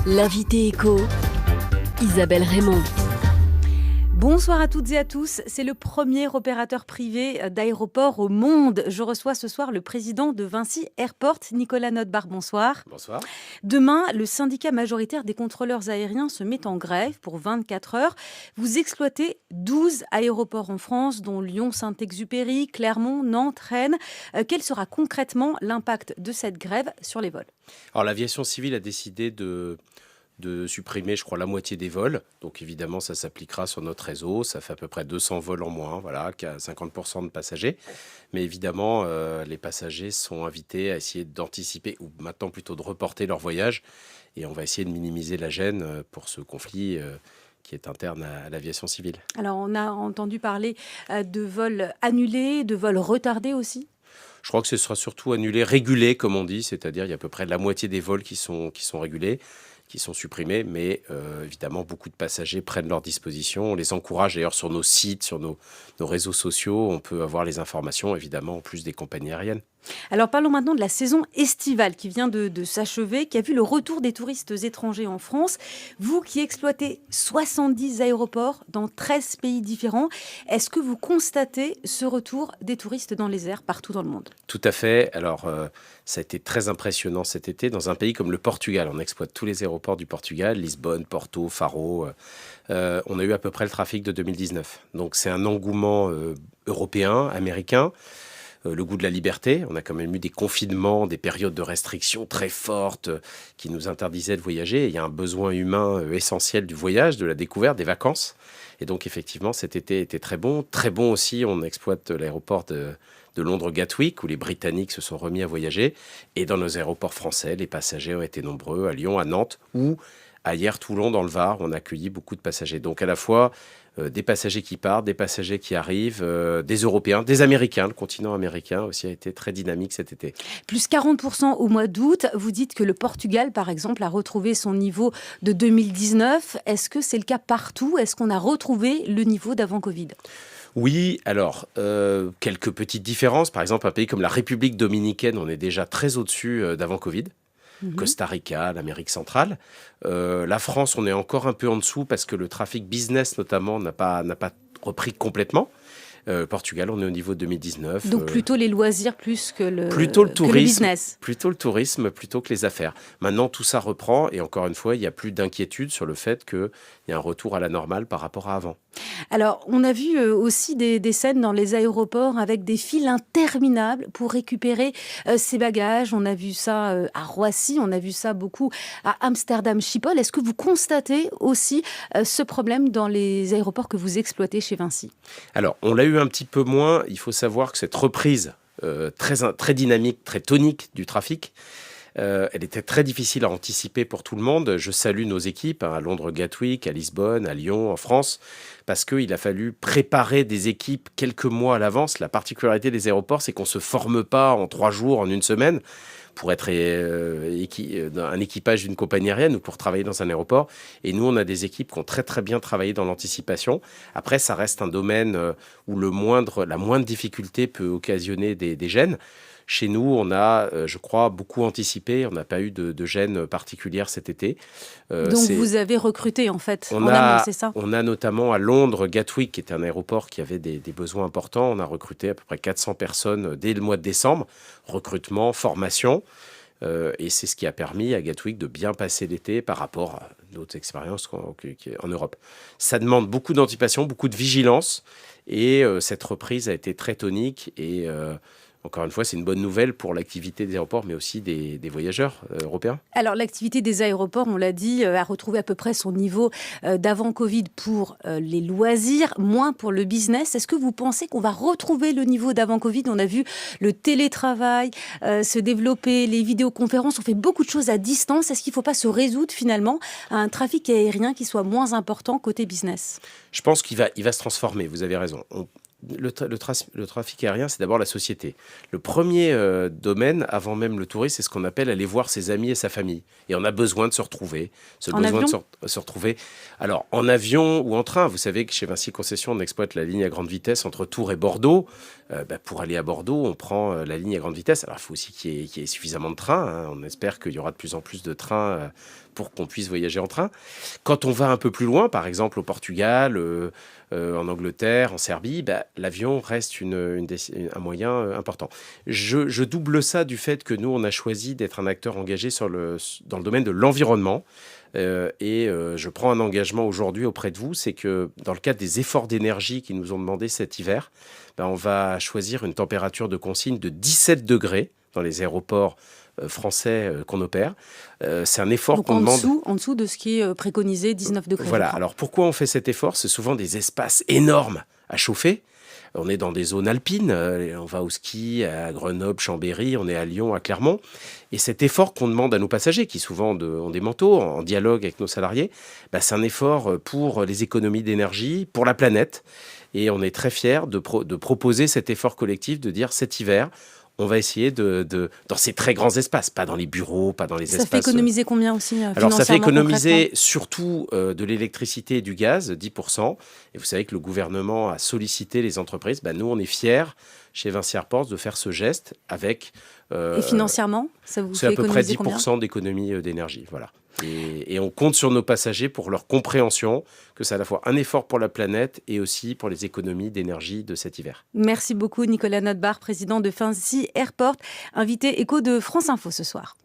L'invité écho, Isabelle Raymond. Bonsoir à toutes et à tous. C'est le premier opérateur privé d'aéroport au monde. Je reçois ce soir le président de Vinci Airport, Nicolas Notebaert. Bonsoir. Bonsoir. Demain, le syndicat majoritaire des contrôleurs aériens se met en grève pour 24 heures. Vous exploitez 12 aéroports en France, dont Lyon, Saint-Exupéry, Clermont, Nantes, Rennes. Quel sera concrètement l'impact de cette grève sur les vols ? Alors l'aviation civile a décidé de supprimer, je crois, la moitié des vols. Donc évidemment, ça s'appliquera sur notre réseau. Ça fait à peu près 200 vols en moins, voilà, qui a 50% de passagers. Mais évidemment, les passagers sont invités à essayer d'anticiper, ou maintenant plutôt de reporter leur voyage. Et on va essayer de minimiser la gêne pour ce conflit qui est interne à l'aviation civile. Alors, on a entendu parler de vols annulés, de vols retardés aussi ? Je crois que ce sera surtout annulé, régulé, comme on dit. C'est-à-dire, il y a à peu près la moitié des vols qui sont régulés, qui sont supprimés, mais évidemment, beaucoup de passagers prennent leur disposition. On les encourage d'ailleurs sur nos sites, sur nos réseaux sociaux. On peut avoir les informations, évidemment, en plus des compagnies aériennes. Alors parlons maintenant de la saison estivale qui vient de s'achever, qui a vu le retour des touristes étrangers en France. Vous qui exploitez 70 aéroports dans 13 pays différents, est-ce que vous constatez ce retour des touristes dans les airs partout dans le monde ? Tout à fait. Alors, ça a été très impressionnant cet été dans un pays comme le Portugal. On exploite tous les aéroports du Portugal, Lisbonne, Porto, Faro. On a eu à peu près le trafic de 2019. Donc, c'est un engouement européen, américain. Le goût de la liberté. On a quand même eu des confinements, des périodes de restrictions très fortes qui nous interdisaient de voyager. Et il y a un besoin humain essentiel du voyage, de la découverte, des vacances. Et donc, effectivement, cet été était très bon. Très bon aussi, on exploite l'aéroport de Londres Gatwick, où les Britanniques se sont remis à voyager. Et dans nos aéroports français, les passagers ont été nombreux, à Lyon, à Nantes, ou à Hyères-Toulon, dans le Var, on a accueilli beaucoup de passagers. Donc, à la fois des passagers qui partent, des passagers qui arrivent, des Européens, des Américains. Le continent américain aussi a été très dynamique cet été. Plus 40% au mois d'août. Vous dites que le Portugal, par exemple, a retrouvé son niveau de 2019. Est-ce que c'est le cas partout ? Est-ce qu'on a retrouvé le niveau d'avant Covid ? Oui, alors, quelques petites différences. Par exemple, un pays comme la République dominicaine, on est déjà très au-dessus d'avant Covid. Costa Rica, l'Amérique centrale. La France, on est encore un peu en dessous parce que le trafic business, notamment, n'a pas repris complètement. Portugal, on est au niveau de 2019. Donc plutôt les loisirs plus que le business. Plutôt le tourisme, plutôt que les affaires. Maintenant, tout ça reprend et encore une fois, il n'y a plus d'inquiétude sur le fait qu'il y a un retour à la normale par rapport à avant. Alors, on a vu aussi des scènes dans les aéroports avec des files interminables pour récupérer ses bagages. On a vu ça à Roissy, on a vu ça beaucoup à Amsterdam Schiphol. Est-ce que vous constatez aussi ce problème dans les aéroports que vous exploitez chez Vinci ? Alors, on l'a eu un petit peu moins. Il faut savoir que cette reprise très dynamique, très tonique du trafic, elle était très difficile à anticiper pour tout le monde. Je salue nos équipes à Londres Gatwick, à Lisbonne, à Lyon, en France, parce qu'il a fallu préparer des équipes quelques mois à l'avance. La particularité des aéroports, c'est qu'on ne se forme pas en 3 jours, en une semaine, pour être un équipage d'une compagnie aérienne ou pour travailler dans un aéroport. Et nous, on a des équipes qui ont très très bien travaillé dans l'anticipation. Après, ça reste un domaine où la moindre difficulté peut occasionner des gênes. Chez nous, on a, je crois, beaucoup anticipé. On n'a pas eu de gêne particulière cet été. Donc vous avez recruté en fait en amont, c'est ça ? On a notamment à Londres, Gatwick, qui est un aéroport qui avait des besoins importants. On a recruté à peu près 400 personnes dès le mois de décembre. Recrutement, formation. Et c'est ce qui a permis à Gatwick de bien passer l'été par rapport à d'autres expériences en Europe. Ça demande beaucoup d'anticipation, beaucoup de vigilance. Et cette reprise a été très tonique et... Encore une fois, c'est une bonne nouvelle pour l'activité des aéroports, mais aussi des voyageurs européens. Alors, l'activité des aéroports, on l'a dit, a retrouvé à peu près son niveau d'avant Covid pour les loisirs, moins pour le business. Est-ce que vous pensez qu'on va retrouver le niveau d'avant Covid ? On a vu le télétravail se développer, les vidéoconférences, on fait beaucoup de choses à distance. Est-ce qu'il ne faut pas se résoudre finalement à un trafic aérien qui soit moins important côté business ? Je pense qu'il va se transformer, vous avez raison. Le trafic aérien, c'est d'abord la société. Le premier domaine, avant même le tourisme, c'est ce qu'on appelle aller voir ses amis et sa famille. Et on a besoin de se retrouver. Se retrouver. Alors, en avion ou en train, vous savez que chez Vinci Concessions, on exploite la ligne à grande vitesse entre Tours et Bordeaux. Pour aller à Bordeaux, on prend la ligne à grande vitesse. Alors, il faut aussi qu'il y ait suffisamment de trains. On espère qu'il y aura de plus en plus de trains pour qu'on puisse voyager en train. Quand on va un peu plus loin, par exemple au Portugal, en Angleterre, en Serbie, l'avion reste un moyen important. Je double ça du fait que nous, on a choisi d'être un acteur engagé dans le domaine de l'environnement. Je prends un engagement aujourd'hui auprès de vous, c'est que dans le cadre des efforts d'énergie qu'ils nous ont demandé cet hiver, on va choisir une température de consigne de 17 degrés dans les aéroports français qu'on opère. C'est un effort donc qu'on demande. En dessous de ce qui est préconisé, 19 degrés. Voilà. Alors pourquoi on fait cet effort ? C'est souvent des espaces énormes à chauffer. On est dans des zones alpines, on va au ski à Grenoble, Chambéry, on est à Lyon, à Clermont. Et cet effort qu'on demande à nos passagers, qui souvent ont des manteaux, en dialogue avec nos salariés, c'est un effort pour les économies d'énergie, pour la planète. Et on est très fiers de proposer cet effort collectif, de dire cet hiver, on va essayer dans ces très grands espaces, pas dans les bureaux, pas dans les espaces... Ça fait économiser combien aussi financièrement? Alors ça fait économiser surtout de l'électricité et du gaz, 10%. Et vous savez que le gouvernement a sollicité les entreprises. Nous, on est fiers, chez Vinci Airports, de faire ce geste avec... et financièrement, ça vous c'est fait à peu près économiser 10% d'économie d'énergie, voilà. Et on compte sur nos passagers pour leur compréhension que c'est à la fois un effort pour la planète et aussi pour les économies d'énergie de cet hiver. Merci beaucoup Nicolas Notebaert, président de Vinci Airports, invité Écho de France Info ce soir.